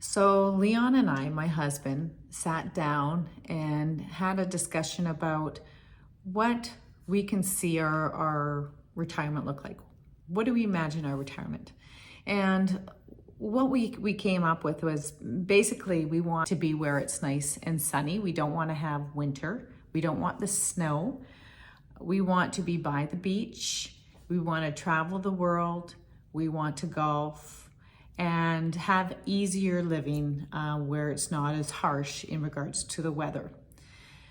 So Leon and I, my husband, sat down and had a discussion about what we can see our retirement look like. What do we imagine our retirement? And what we came up with was basically we want to be where it's nice and sunny. We don't want to have winter. We don't want the snow. We want to be by the beach. We want to travel the world. We want to golf and have easier living where it's not as harsh in regards to the weather.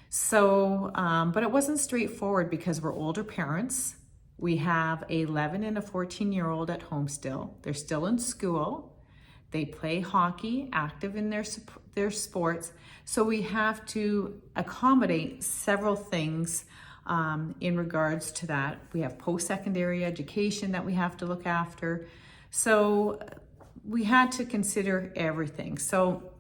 So, but it wasn't straightforward because we're older parents. We have an 11 and a 14-year-old at home still. They're still in school. They play hockey, active in their sports. So we have to accommodate several things in regards to that. We have post-secondary education that we have to look after. So we had to consider everything. So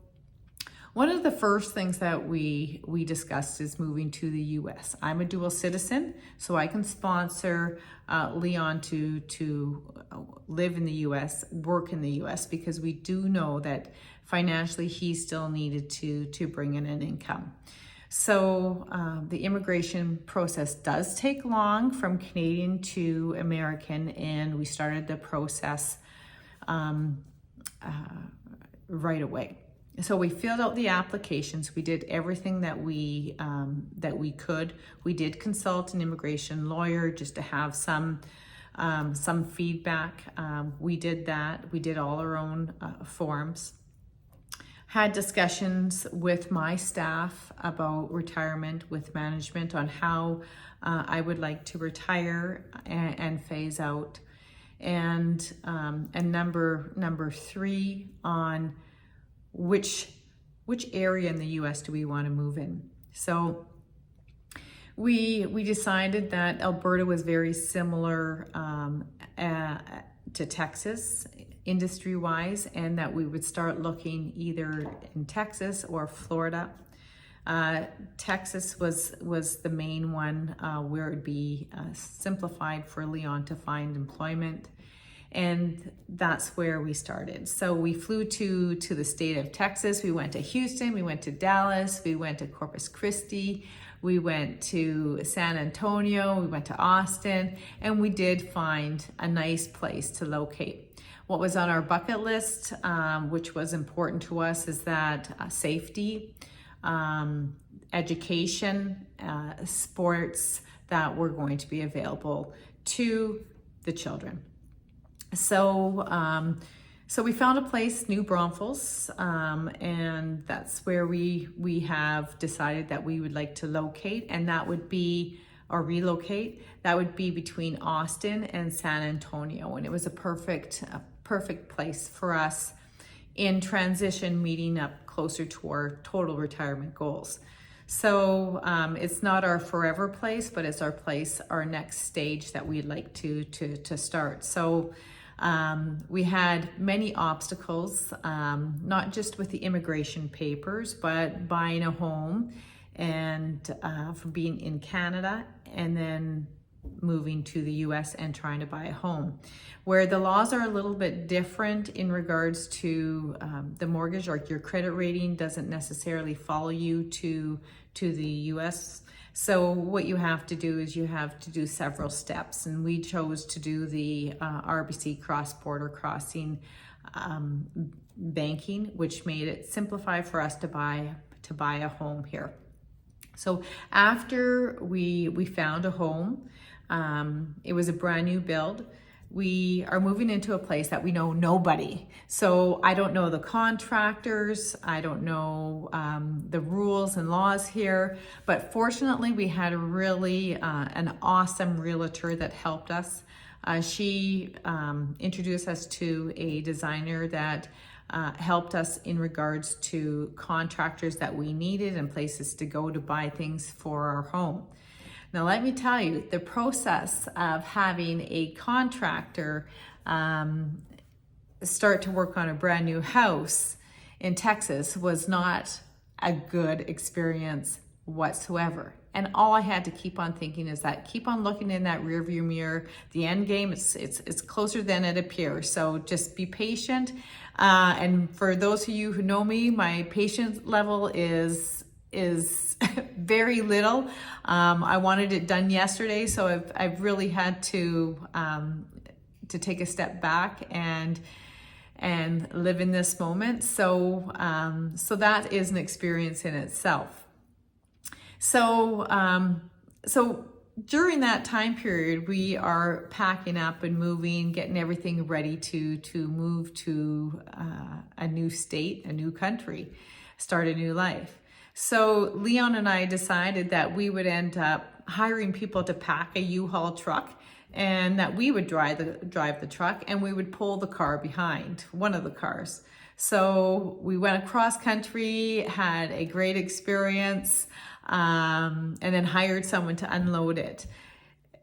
one of the first things that we discussed is moving to the US. I'm a dual citizen, so I can sponsor Leon to live in the US, work in the US, because we do know that financially he still needed to bring in an income. So the immigration process does take long from Canadian to American, and we started the process right away. So we filled out the applications. We did everything that we could. We did consult an immigration lawyer just to have some feedback. We did that. We did all our own forms. Had discussions with my staff about retirement, with management on how I would like to retire and phase out. And number three on which area in the US do we want to move in. So we decided that Alberta was very similar to Texas industry-wise, and that we would start looking either in Texas or Florida. Texas was the main one where it would be simplified for Leon to find employment. And that's where we started. So we flew to the state of Texas. We went to Houston, we went to Dallas, we went to Corpus Christi, we went to San Antonio, we went to Austin, and we did find a nice place to locate. What was on our bucket list, which was important to us, is that safety, education, sports that were going to be available to the children. So we found a place, New Braunfels, and that's where we have decided that we would like to locate, and that would be, or relocate, that would be between Austin and San Antonio. And it was a perfect place for us in transition, meeting up closer to our total retirement goals. So it's not our forever place, but it's our place, our next stage that we'd like to start. So we had many obstacles, not just with the immigration papers, but buying a home and for being in Canada and then moving to the US and trying to buy a home, where the laws are a little bit different in regards to the mortgage, or your credit rating doesn't necessarily follow you to the US. So what you have to do is you have to do several steps, and we chose to do the RBC cross-border crossing banking, which made it simplify for us to buy a home here. So after we found a home, it was a brand new build. We are moving into a place that we know nobody. So I don't know the contractors. I don't know the rules and laws here. But fortunately, we had a really an awesome realtor that helped us. She introduced us to a designer that helped us in regards to contractors that we needed and places to go to buy things for our home. Now, let me tell you, the process of having a contractor start to work on a brand new house in Texas was not a good experience whatsoever. And all I had to keep on thinking is that keep on looking in that rearview mirror. The end game, it's closer than it appears. So just be patient. And for those of you who know me, my patience level is very little. I wanted it done yesterday, so I've really had to take a step back and live in this moment. So so that is an experience in itself. So so during that time period, we are packing up and moving, getting everything ready to move to a new state, a new country, start a new life. So Leon and I decided that we would end up hiring people to pack a U-Haul truck, and that we would drive the truck, and we would pull the car behind, one of the cars. So we went across country, had a great experience, and then hired someone to unload it.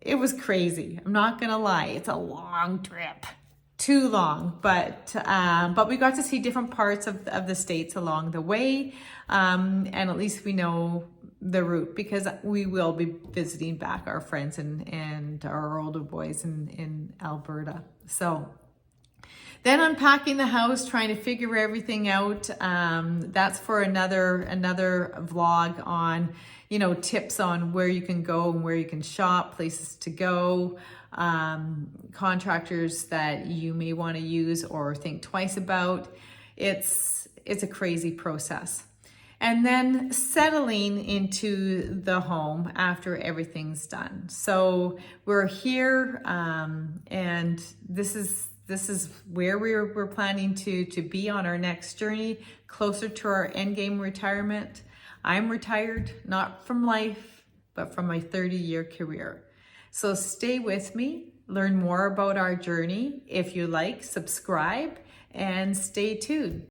It was crazy. I'm not gonna lie. It's a long trip, too long, but we got to see different parts of the States along the way, and at least we know the route, because we will be visiting back our friends and our older boys in Alberta. So then unpacking the house, trying to figure everything out. That's for another vlog on, you know, tips on where you can go and where you can shop, places to go, contractors that you may want to use or think twice about. It's a crazy process. And then settling into the home after everything's done. So we're here, and this is where we're planning to be on our next journey, closer to our end game retirement. I'm retired, not from life, but from my 30-year career. So stay with me, learn more about our journey. If you like, subscribe, and stay tuned.